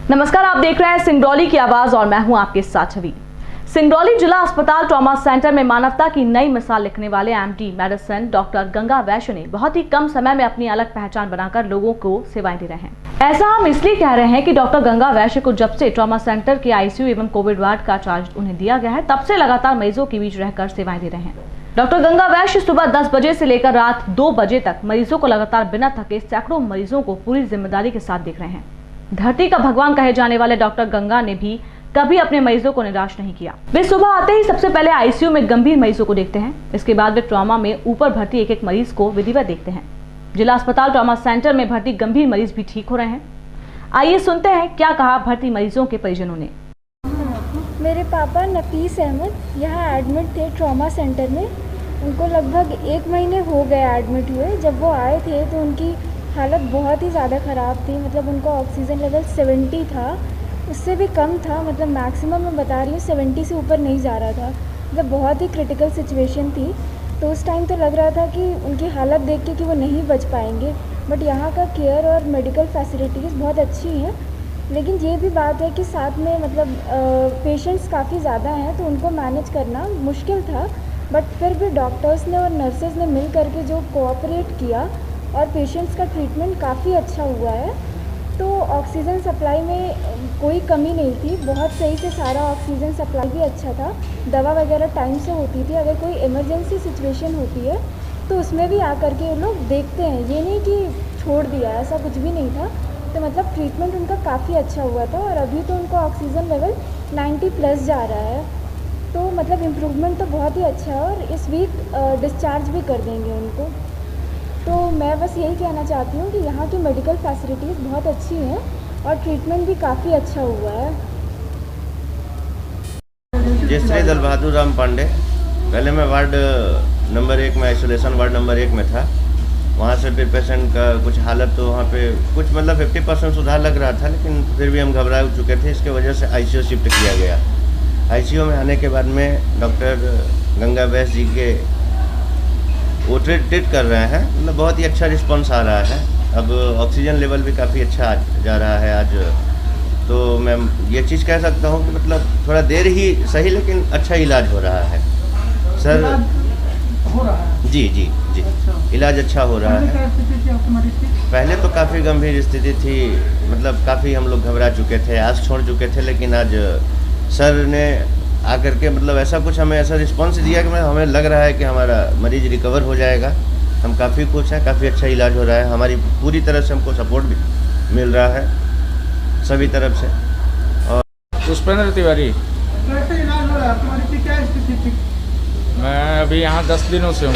नमस्कार, आप देख रहे हैं सिंगरौली की आवाज और मैं हूं आपके साथ छवि। सिंगरौली जिला अस्पताल ट्रॉमा सेंटर में मानवता की नई मिसाल लिखने वाले एमडी मेडिसिन डॉक्टर गंगा वैश्य ने बहुत ही कम समय में अपनी अलग पहचान बनाकर लोगों को सेवाएं दे रहे हैं। ऐसा हम इसलिए कह रहे हैं कि डॉक्टर गंगा वैश्य को जब से ट्रॉमा सेंटर के आईसीयू एवं कोविड वार्ड का चार्ज उन्हें दिया गया है, तब से लगातार मरीजों के बीच रहकर सेवाएं दे रहे हैं। डॉक्टर गंगा वैश्य सुबह 10 बजे से लेकर रात 2 बजे तक मरीजों को लगातार बिना थके सैकड़ों मरीजों को पूरी जिम्मेदारी के साथ देख रहे हैं। धरती का भगवान कहे जाने वाले डॉक्टर गंगा ने भी कभी अपने मरीजों को निराश नहीं किया। वे सुबह आते ही सबसे पहले आईसीयू में गंभीर मरीजों को देखते हैं। इसके बाद वे ट्रॉमा में ऊपर भर्ती एक एक मरीज को विधिवत देखते हैं। जिला अस्पताल ट्रॉमा सेंटर में भर्ती गंभीर मरीज भी ठीक हो रहे हैं। आइए सुनते हैं क्या कहा भर्ती मरीजों के परिजनों ने। मेरे पापा नफीस अहमद यहाँ एडमिट थे ट्रॉमा सेंटर में। उनको लगभग 1 महीने हो गए एडमिट हुए। जब वो आए थे तो उनकी हालत बहुत ही ज़्यादा ख़राब थी। मतलब उनका ऑक्सीजन लेवल 70 था, उससे भी कम था। मतलब मैक्सिमम मैं बता रही हूँ 70 से ऊपर नहीं जा रहा था। मतलब बहुत ही क्रिटिकल सिचुएशन थी। तो उस टाइम तो लग रहा था कि उनकी हालत देख के कि वो नहीं बच पाएंगे। बट यहाँ का केयर और मेडिकल फैसिलिटीज़ बहुत अच्छी हैं। लेकिन ये भी बात है कि साथ में मतलब पेशेंट्स काफ़ी ज़्यादा हैं, तो उनको मैनेज करना मुश्किल था। बट फिर भी डॉक्टर्स ने और नर्सेज ने मिल करके जो कोऑपरेट किया और पेशेंट्स का ट्रीटमेंट काफ़ी अच्छा हुआ है। तो ऑक्सीजन सप्लाई में कोई कमी नहीं थी। बहुत सही से सारा ऑक्सीजन सप्लाई भी अच्छा था। दवा वगैरह टाइम से होती थी। अगर कोई इमरजेंसी सिचुएशन होती है तो उसमें भी आकर के वो लोग देखते हैं। ये नहीं कि छोड़ दिया, ऐसा कुछ भी नहीं था। तो मतलब ट्रीटमेंट उनका काफ़ी अच्छा हुआ था और अभी तो उनका ऑक्सीजन लेवल 90+ जा रहा है। तो मतलब इम्प्रूवमेंट तो बहुत ही अच्छा है और इस वीक डिस्चार्ज भी कर देंगे उनको। तो मैं बस यही कहना चाहती हूँ कि यहाँ की मेडिकल फैसिलिटीज़ बहुत अच्छी हैं और ट्रीटमेंट भी काफ़ी अच्छा हुआ है। जी, श्री दल बहादुर राम पांडे। पहले मैं वार्ड नंबर 1 में आइसोलेशन वार्ड नंबर 1 में था। वहाँ से फिर पेशेंट का कुछ हालत तो वहाँ पे कुछ मतलब 50% सुधार लग रहा था, लेकिन फिर भी हम घबरा चुके थे। इसके वजह से आईसीयू शिफ्ट किया गया। आईसीयू में आने के बाद में डॉक्टर गंगा वैश्य जी के वो ट्रीट कर रहे हैं। मतलब बहुत ही अच्छा रिस्पांस आ रहा है। अब ऑक्सीजन लेवल भी काफ़ी अच्छा जा रहा है आज। तो मैं ये चीज़ कह सकता हूँ कि मतलब थोड़ा देर ही सही, लेकिन अच्छा इलाज हो रहा है सर। हो रहा है? जी। अच्छा। इलाज अच्छा हो रहा है। पहले तो काफ़ी गंभीर स्थिति थी। मतलब काफ़ी हम लोग घबरा चुके थे, आस छोड़ चुके थे। लेकिन आज सर ने आकर के मतलब ऐसा कुछ हमें ऐसा रिस्पांस दिया कि हमें लग रहा है कि हमारा मरीज रिकवर हो जाएगा। हम काफ़ी खुश हैं, काफ़ी अच्छा इलाज हो रहा है। हमारी पूरी तरह से हमको सपोर्ट भी मिल रहा है सभी तरफ से। और पुष्पेंद्र तिवारी। कैसे इलाज हो रहा है? तुम्हारी क्या स्थिति थी? मैं अभी यहाँ 10 दिनों से हूँ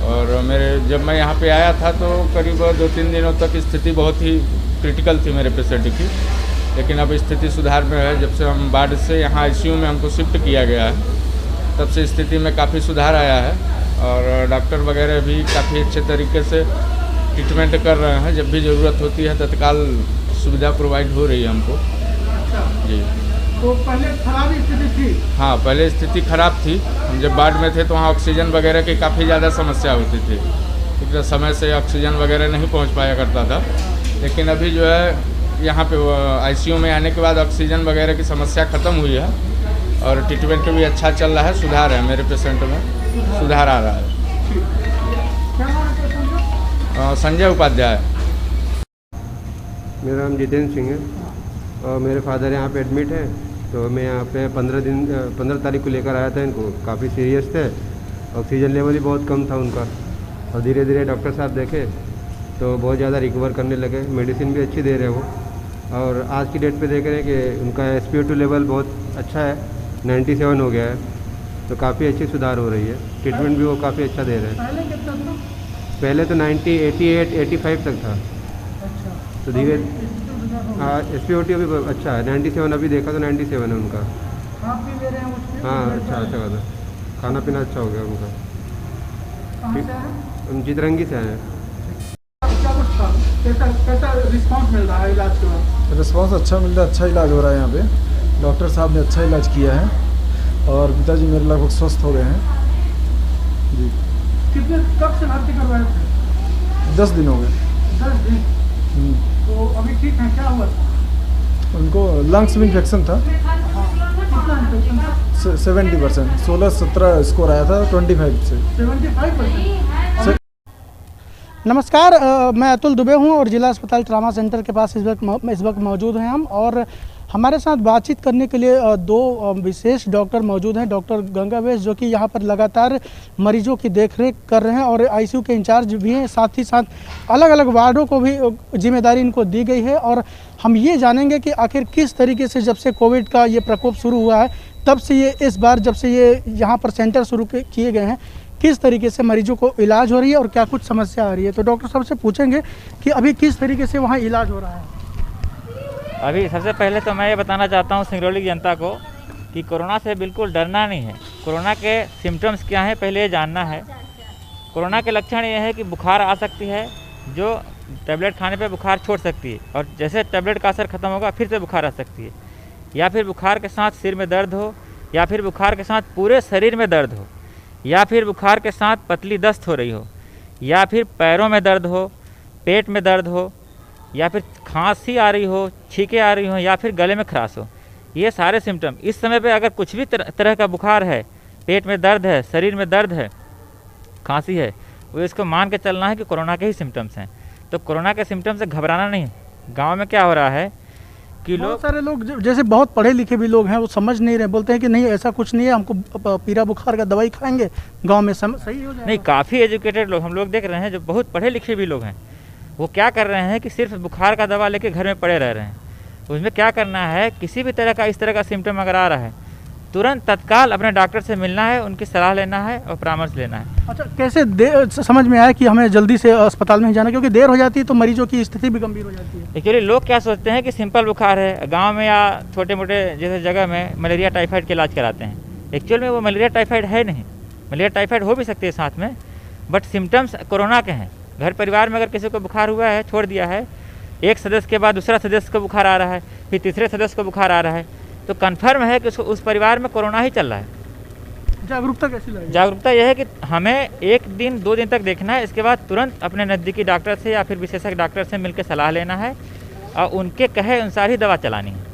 और जब मैं यहाँ पे आया था तो करीब 2-3 दिनों तक स्थिति बहुत ही क्रिटिकल थी मेरे पेशेंट की। लेकिन अब स्थिति सुधार में है। जब से हम वार्ड से यहाँ आईसीयू में हमको शिफ्ट किया गया है, तब से स्थिति में काफ़ी सुधार आया है और डॉक्टर वगैरह भी काफ़ी अच्छे तरीके से ट्रीटमेंट कर रहे हैं। जब भी ज़रूरत होती है तत्काल सुविधा प्रोवाइड हो रही है हमको। जी। तो पहले खराब स्थिति थी? हाँ, पहले स्थिति खराब थी। हम जब वार्ड में थे तो वहाँ ऑक्सीजन वगैरह की काफ़ी ज़्यादा समस्या होती थी, क्योंकि समय से ऑक्सीजन वगैरह नहीं पहुँच पाया करता था। लेकिन अभी जो है यहाँ पे आईसीयू में आने के बाद ऑक्सीजन वगैरह की समस्या ख़त्म हुई है और ट्रीटमेंट भी अच्छा चल रहा है। सुधार है, मेरे पेशेंट में सुधार आ रहा है। संजय उपाध्याय। मेरा नाम जितेंद्र सिंह है और मेरे फादर यहाँ पे एडमिट है। तो मैं यहाँ पे 15 तारीख को लेकर आया था इनको। काफ़ी सीरियस थे, ऑक्सीजन लेवल ही बहुत कम था उनका। और धीरे धीरे डॉक्टर साहब देखे तो बहुत ज़्यादा रिकवर करने लगे। मेडिसिन भी अच्छी दे रहे वो। और आज की डेट पे देख रहे हैं कि उनका SpO2 लेवल बहुत अच्छा है, 97 हो गया है। तो काफ़ी अच्छी सुधार हो रही है। ट्रीटमेंट भी वो काफ़ी अच्छा दे रहे हैं। पहले कितना था? पहले तो 90, 88, 85 तक था। अच्छा। तो धीरे हाँ, SpO2 अभी अच्छा है, 97 अभी देखा तो 97 है उनका। आप भी ले रहे हैं उसके? हाँ, अच्छा खाना। खाना पीना अच्छा हो गया उनका। कहाँ से आए? हम चितरंगी से आए हैं। क्या कुछ था? कैसा रिस्पांस मिल रहा है इलाज के बाद? रिस्पांस अच्छा मिल रहा है, अच्छा इलाज हो रहा है यहाँ पे। डॉक्टर साहब ने अच्छा इलाज किया है और पिताजी मेरे लगभग स्वस्थ हो गए हैं जी। कब से भर्ती करवाए थे? 10 दिन हो गए। 10 दिन। तो अभी ठीक है? क्या हुआ था? उनको लंग्स में इन्फेक्शन था। 70%, 16-17 स्कोर आया था 25 से। 75%। नमस्कार, मैं अतुल दुबे हूं और जिला अस्पताल ट्रामा सेंटर के पास इस वक्त मौजूद हैं हम, और हमारे साथ बातचीत करने के लिए दो विशेष डॉक्टर मौजूद हैं। डॉक्टर गंगा वैश्य जो कि यहां पर लगातार मरीजों की देखरेख कर रहे हैं और आईसीयू के इंचार्ज भी हैं, साथ ही साथ अलग अलग वार्डों को भी जिम्मेदारी इनको दी गई है। और हम ये जानेंगे कि आखिर किस तरीके से जब से कोविड का ये प्रकोप शुरू हुआ है तब से ये इस बार जब से ये यहाँ पर सेंटर शुरू किए गए हैं, किस तरीके से मरीजों को इलाज हो रही है और क्या कुछ समस्या आ रही है। तो डॉक्टर साहब से पूछेंगे कि अभी किस तरीके से वहाँ इलाज हो रहा है। अभी सबसे पहले तो मैं ये बताना चाहता हूँ सिंगरौली की जनता को कि कोरोना से बिल्कुल डरना नहीं है। कोरोना के सिम्टम्स क्या हैं पहले ये जानना है। कोरोना के लक्षण ये है कि बुखार आ सकती है, जो टैबलेट खाने पे बुखार छोड़ सकती है, और जैसे टैबलेट का असर खत्म होगा फिर से बुखार आ सकती है, या फिर बुखार के साथ सिर में दर्द हो, या फिर बुखार के साथ पूरे शरीर में दर्द हो, या फिर बुखार के साथ पतली दस्त हो रही हो, या फिर पैरों में दर्द हो, पेट में दर्द हो, या फिर खांसी आ रही हो, छींकें आ रही हो, या फिर गले में खराश हो। ये सारे सिम्टम इस समय पे अगर कुछ भी तरह का बुखार है, पेट में दर्द है, शरीर में दर्द है, खांसी है, वो इसको मान के चलना है कि कोरोना के ही सिम्टम्स हैं। तो कोरोना के सिम्टम्स से घबराना नहीं। गाँव में क्या हो रहा है कि बहुत सारे लोग जैसे बहुत पढ़े लिखे भी लोग हैं वो समझ नहीं रहे, बोलते हैं कि नहीं ऐसा कुछ नहीं है, हमको पीरा बुखार का दवाई खाएंगे गांव में सही हो जाएगा। नहीं, काफ़ी एजुकेटेड लोग हम लोग देख रहे हैं, जो बहुत पढ़े लिखे भी लोग हैं, वो क्या कर रहे हैं कि सिर्फ बुखार का दवा लेके घर में पड़े रह रहे हैं। उसमें क्या करना है, किसी भी तरह का इस तरह का सिम्टम अगर आ रहा है तुरंत तत्काल अपने डॉक्टर से मिलना है, उनकी सलाह लेना है और परामर्श लेना है। अच्छा, कैसे समझ में आया कि हमें जल्दी से अस्पताल में ही जाना, क्योंकि देर हो जाती है तो मरीजों की स्थिति भी गंभीर हो जाती है। एक्चुअली लोग क्या सोचते हैं कि सिंपल बुखार है, गांव में या छोटे मोटे जैसे जगह में मलेरिया टाइफाइड के इलाज कराते हैं। एक्चुअल में वो मलेरिया टाइफाइड है नहीं। मलेरिया टाइफाइड हो भी सकती है साथ में, बट सिम्टम्स कोरोना के हैं। घर परिवार में अगर किसी को बुखार हुआ है, छोड़ दिया है, एक सदस्य के बाद दूसरा सदस्य को बुखार आ रहा है, फिर तीसरे सदस्य को बुखार आ रहा है, तो कन्फर्म है कि उस परिवार में कोरोना ही चल रहा है। जागरूकता कैसी लगी? जागरूकता यह है कि हमें 1 दिन 2 दिन तक देखना है, इसके बाद तुरंत अपने नज़दीकी डॉक्टर से या फिर विशेषज्ञ डॉक्टर से मिलकर सलाह लेना है और उनके कहे अनुसार ही दवा चलानी है।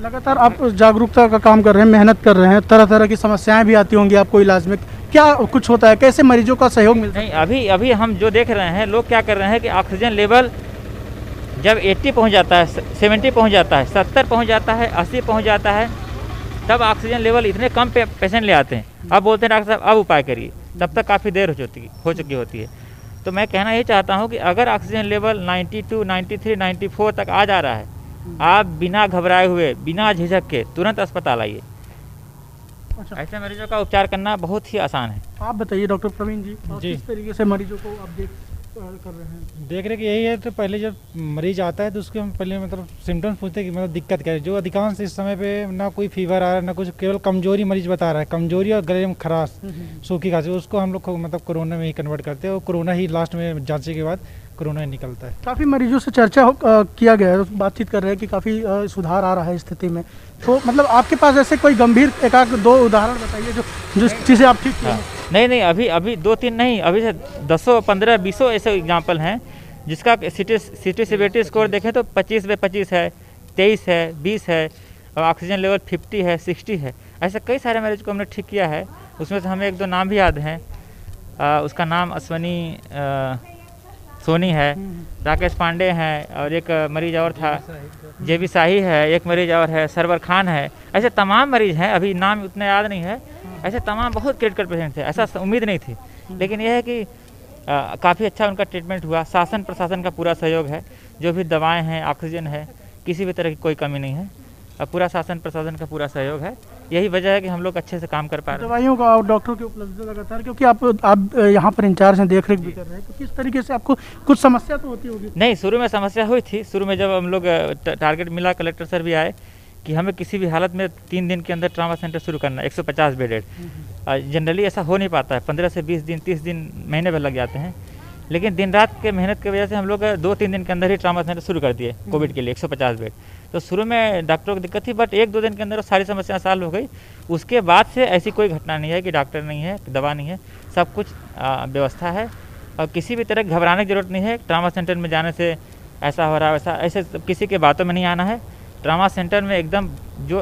लगातार आप जागरूकता का काम कर रहे हैं, मेहनत कर रहे हैं, तरह तरह की समस्याएं भी आती होंगी आपको इलाज में, क्या कुछ होता है, कैसे मरीजों का सहयोग मिलता है? नहीं, अभी हम जो देख रहे हैं, लोग क्या कर रहे हैं कि ऑक्सीजन लेवल जब 80 पहुँच जाता है, 70 पहुँच जाता है, 70 पहुँच जाता है, 80 पहुँच जाता है, तब ऑक्सीजन लेवल इतने कम पेशेंट ले आते हैं। अब बोलते हैं डॉक्टर साहब अब उपाय करिए, तब तक काफ़ी देर हो चुकी होती है। तो मैं कहना ये चाहता हूँ कि अगर ऑक्सीजन लेवल 92, 93, 94 तक आ जा रहा है, आप बिना घबराए हुए, बिना झिझक के तुरंत अस्पताल आइए। अच्छा। ऐसे मरीजों का उपचार करना बहुत ही आसान है। आप बताइए डॉक्टर प्रवीण जी, जी, किस तरीके से मरीजों को आप कर रहे हैं? देख रहे कि यही है। तो पहले जब मरीज आता है तो उसके हम पहले मतलब सिम्टम्स पूछते हैं कि मतलब दिक्कत क्या है। जो अधिकांश इस समय पे ना कोई फीवर आ रहा है ना कुछ, केवल कमजोरी मरीज बता रहा है, कमजोरी और गले में खराश, सूखी खांसी, उसको हम लोग मतलब कोरोना में ही कन्वर्ट करते हैं और कोरोना ही लास्ट में जांचने के बाद कोरोना ही निकलता है। काफ़ी मरीजों से चर्चा किया गया है, बातचीत कर रहे हैं कि काफ़ी सुधार आ रहा है स्थिति में। तो मतलब आपके पास ऐसे कोई गंभीर 1-2 उदाहरण बताइए जो चीज़ें आप ठीक किए? नहीं, अभी 2-3 नहीं, अभी से 10, 15, 20 ऐसे एग्जाम्पल हैं जिसका सिटी सीवियरिटी स्कोर देखें तो 25/25 है, 23 है, 20 है, और ऑक्सीजन लेवल 50 है, 60 है। ऐसे कई सारे मरीज को हमने ठीक किया है। उसमें से हमें 1-2 नाम भी याद हैं। उसका नाम अश्वनी सोनी है, राकेश पांडे हैं, और एक मरीज और था जेबी शाही है, एक मरीज और है सरवर खान है। ऐसे तमाम मरीज हैं, अभी नाम उतने याद नहीं है। ऐसे तमाम बहुत क्रिटिकल पेशेंट थे, ऐसा उम्मीद नहीं थी, लेकिन यह है कि काफ़ी अच्छा उनका ट्रीटमेंट हुआ। शासन प्रशासन का पूरा सहयोग है, जो भी दवाएं हैं, ऑक्सीजन है, किसी भी तरह की कोई कमी नहीं है, और पूरा शासन प्रशासन का पूरा सहयोग है। यही वजह है कि हम लोग अच्छे से काम कर पा रहे हैं। दवाइयों का और डॉक्टरों की उपलब्धता लगातार, क्योंकि आप यहाँ पर इंचार्ज हैं, देख रेख भी कर रहे हैं, तो किस तरीके से आपको कुछ समस्या तो होती होगी? नहीं, शुरू में समस्या हुई थी। शुरू में जब हम लोग टारगेट मिला, कलेक्टर सर भी आए कि हमें किसी भी हालत में 3 दिन के अंदर ट्रामा सेंटर शुरू करना है, 150 बेडेड। जनरली ऐसा हो नहीं पाता है, 15 से 20 दिन, 30 दिन, महीने भर लग जाते हैं। लेकिन दिन रात के मेहनत की वजह से हम लोग 2-3 दिन के अंदर ही ट्रामा सेंटर शुरू कर दिए कोविड के लिए, 150 बेड। तो शुरू में डॉक्टरों को दिक्कत थी, बट 1-2 दिन के अंदर सारी समस्याएं सॉल्व हो गई। उसके बाद से ऐसी कोई घटना नहीं है कि डॉक्टर नहीं है, दवा नहीं है, सब कुछ व्यवस्था है, और किसी भी तरह घबराने की जरूरत नहीं है। ट्रामा सेंटर में जाने से ऐसा हो रहा है वैसा, ऐसे किसी के बातों में नहीं आना है। ट्रामा सेंटर में एकदम जो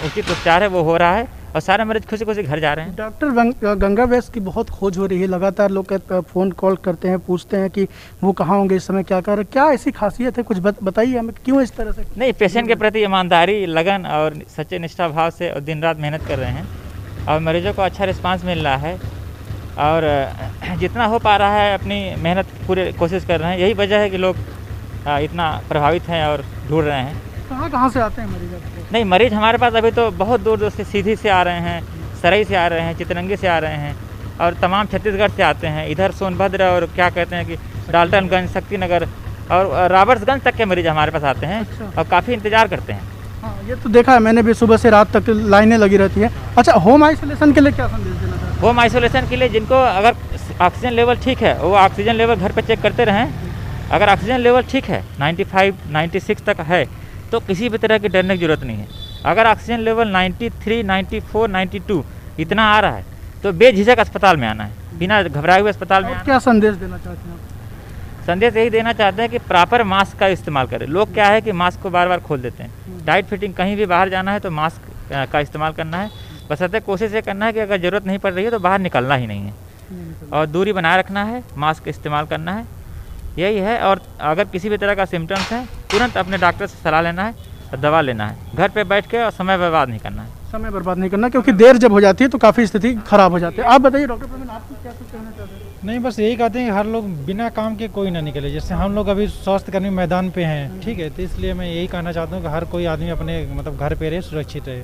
उचित उपचार है वो हो रहा है और सारे मरीज खुशी खुशी घर जा रहे हैं। डॉक्टर गंगा वैश्य की बहुत खोज हो रही है, लगातार लोग फ़ोन कॉल करते हैं, पूछते हैं कि वो कहाँ होंगे इस समय, क्या कर रहे हैं, क्या ऐसी खासियत है, कुछ बताइए हमें, क्यों इस तरह से? नहीं, पेशेंट के प्रति ईमानदारी, लगन और सच्चे निष्ठा भाव से और दिन रात मेहनत कर रहे हैं और मरीजों को अच्छा रिस्पांस मिल रहा है और जितना हो पा रहा है अपनी मेहनत पूरी कोशिश कर रहे हैं। यही वजह है कि लोग इतना प्रभावित हैं और ढूंढ रहे हैं। कहाँ से आते हैं मरीज? नहीं, मरीज हमारे पास अभी तो बहुत दूर दूर से, सीधी से आ रहे हैं, सरई से आ रहे हैं, चितरंगी से आ रहे हैं और तमाम छत्तीसगढ़ से आते हैं। इधर सोनभद्र और क्या कहते हैं कि डाल्टनगंज, शक्तिनगर और रॉबर्ट्सगंज तक के मरीज हमारे पास आते हैं। अच्छा। और काफ़ी इंतजार करते हैं। हाँ, ये तो देखा है मैंने भी, सुबह से रात तक लाइनें लगी रहती हैं। अच्छा, होम आइसोलेशन के लिए क्या संदेश देना चाहते हैं? होम आइसोलेशन के लिए जिनको अगर ऑक्सीजन लेवल ठीक है वो ऑक्सीजन लेवल घर पर चेक करते रहें। अगर ऑक्सीजन लेवल ठीक है 95, 96 तक है तो किसी भी तरह की डरने की जरूरत नहीं है। अगर ऑक्सीजन लेवल 93, 94, 92 इतना आ रहा है तो बेझिझक अस्पताल में आना है, बिना घबराए हुए अस्पताल में आना। क्या संदेश देना चाहते हैं? संदेश यही देना चाहते हैं कि प्रॉपर मास्क का इस्तेमाल करें। लोग क्या है कि मास्क को बार बार खोल देते हैं। टाइट फिटिंग, कहीं भी बाहर जाना है तो मास्क का इस्तेमाल करना है। बशर्ते कोशिश ये करना है कि अगर ज़रूरत नहीं पड़ रही है तो बाहर निकलना ही नहीं है और दूरी बनाए रखना है, मास्क इस्तेमाल करना है, यही है। और अगर किसी भी तरह का सिम्टम्स है तुरंत अपने डॉक्टर से सलाह लेना है और दवा लेना है। घर पे बैठ के और समय बर्बाद नहीं करना है। समय बर्बाद नहीं करना, क्योंकि देर जब हो जाती है तो काफ़ी स्थिति खराब हो जाती है। आप बताइए डॉक्टर प्रवीण, आप क्या कुछ कहना चाहते हैं? नहीं, बस यही कहते हैं कि हर लोग बिना काम के कोई ना निकले। जैसे हम लोग अभी स्वास्थ्य कर्मी मैदान पे हैं, ठीक है, तो इसलिए मैं यही कहना चाहता हूँ कि हर कोई आदमी अपने मतलब घर पे रहे, सुरक्षित रहे।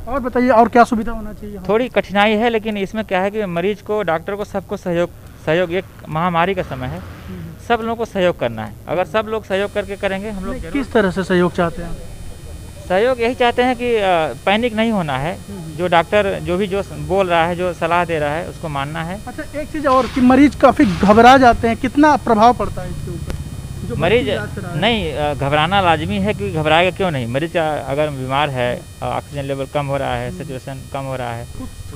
और बताइए और क्या सुविधा होना चाहिए? थोड़ी कठिनाई है लेकिन इसमें क्या है कि मरीज को, डॉक्टर को, सबको सहयोग एक महामारी का समय है, सब लोगों को सहयोग करना है। अगर सब लोग सहयोग करके करेंगे, हम लोग किस तरह से सहयोग चाहते हैं? सहयोग यही चाहते हैं कि पैनिक नहीं होना है। जो डॉक्टर जो बोल रहा है, जो सलाह दे रहा है, उसको मानना है। अच्छा, एक चीज़ और कि मरीज काफ़ी घबरा जाते हैं, कितना प्रभाव पड़ता है इसके ऊपर? मरीज नहीं, घबराना लाजमी है, क्योंकि घबराएगा क्यों नहीं। मरीज अगर बीमार है, ऑक्सीजन लेवल कम हो रहा है, सैचुरेशन कम हो रहा है,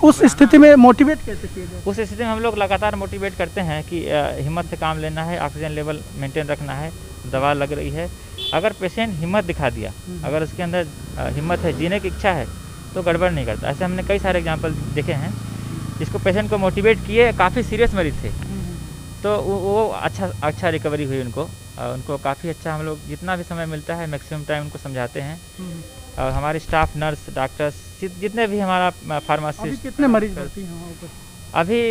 उस स्थिति में मोटिवेट कैसे किया जाए? उस स्थिति में हम लोग लगातार मोटिवेट करते हैं कि हिम्मत से काम लेना है, ऑक्सीजन लेवल मेंटेन रखना है, दवा लग रही है। अगर पेशेंट हिम्मत दिखा दिया, अगर उसके अंदर हिम्मत है, जीने की इच्छा है, तो गड़बड़ नहीं करता। ऐसे हमने कई सारे एग्जाम्पल देखे हैं जिसको पेशेंट को मोटिवेट किए। काफ़ी सीरियस मरीज थे तो वो अच्छा रिकवरी हुई उनको काफ़ी अच्छा। हम लोग जितना भी समय मिलता है मैक्सिमम टाइम उनको समझाते हैं और हमारे स्टाफ, नर्स, डॉक्टर्स, जितने भी हमारा फार्मासिस्ट। कितने मरीज भर्ती हैं वहाँ पर? अभी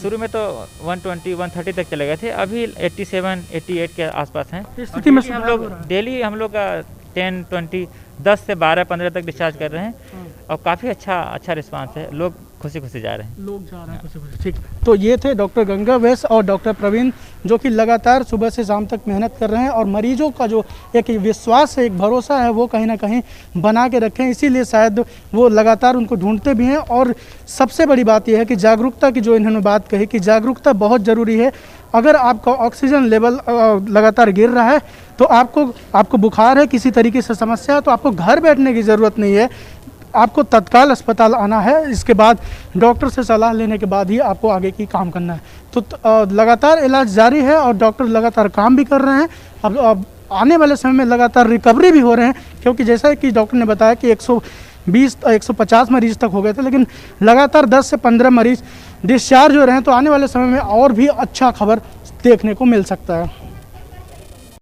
शुरू में तो 120, 130 तक चले गए थे, अभी 87, 88 के आसपास हैं। स्थिति में हम लोग डेली 10, 20, 10 से 12, 15 तक डिस्चार्ज कर रहे हैं और काफ़ी अच्छा रिस्पांस है। लोग खुशी खुशी जा रहे हैं। लोग जा रहे हैं खुशी खुशी। ठीक, तो ये थे डॉक्टर गंगा वैश्य और डॉक्टर प्रवीण, जो कि लगातार सुबह से शाम तक मेहनत कर रहे हैं और मरीजों का जो एक विश्वास है, एक भरोसा है, वो कहीं ना कहीं बना के रखें। इसीलिए शायद वो लगातार उनको ढूंढते भी हैं। और सबसे बड़ी बात यह है कि जागरूकता की जो इन्होंने बात कही कि जागरूकता बहुत ज़रूरी है। अगर आपका ऑक्सीजन लेवल लगातार गिर रहा है तो आपको बुखार है, किसी तरीके से समस्या है, तो आपको घर बैठने की ज़रूरत नहीं है, आपको तत्काल अस्पताल आना है। इसके बाद डॉक्टर से सलाह लेने के बाद ही आपको आगे की काम करना है। तो लगातार इलाज जारी है और डॉक्टर लगातार काम भी कर रहे हैं। अब आने वाले समय में लगातार रिकवरी भी हो रहे हैं, क्योंकि जैसा कि डॉक्टर ने बताया कि 120, 150 मरीज तक हो गए थे, लेकिन लगातार 10 से 15 मरीज डिस्चार्ज हो रहे हैं। तो आने वाले समय में और भी अच्छा खबर देखने को मिल सकता है।